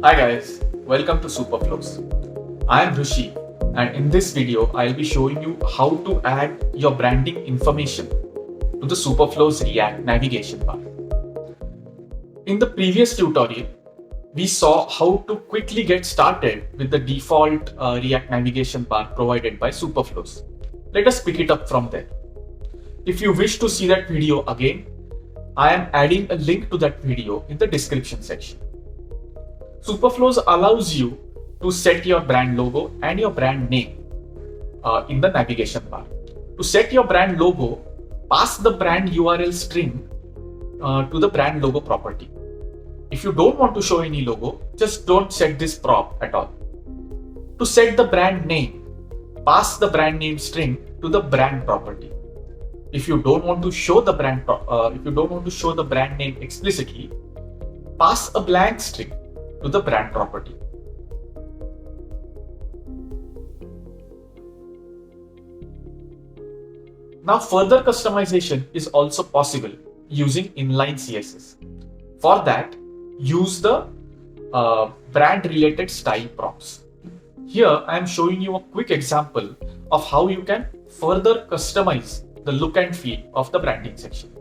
Hi guys, welcome to Superflows. I am Hrushi, and in this video I'll be showing you how to add your branding information to the Superflows React navigation bar. In the previous tutorial, we saw how to quickly get started with the default React navigation bar provided by Superflows. Let us pick it up from there. If you wish to see that video again, I am adding a link to that video in the description section. Superflows allows you to set your brand logo and your brand name in the navigation bar. To set your brand logo, pass the brand URL string to the brand logo property. If you don't want to show any logo, just don't set this prop at all. To set the brand name, pass the brand name string to the brand property. If you don't want to show the brand name explicitly, pass a blank string to the brand property. Now further customization is also possible using inline CSS. For that, use the brand related style props. Here I am showing you a quick example of how you can further customize the look and feel of the branding section.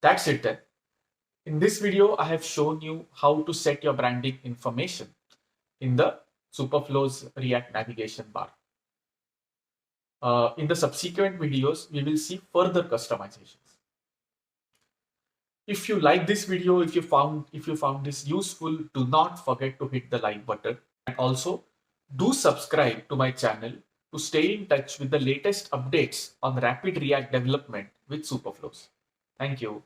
That's it then. In this video, I have shown you how to set your branding information in the Superflows React navigation bar. In the subsequent videos, we will see further customizations. If you like this video, if you found this useful, do not forget to hit the like button, and also do subscribe to my channel to stay in touch with the latest updates on rapid React development with Superflows. Thank you.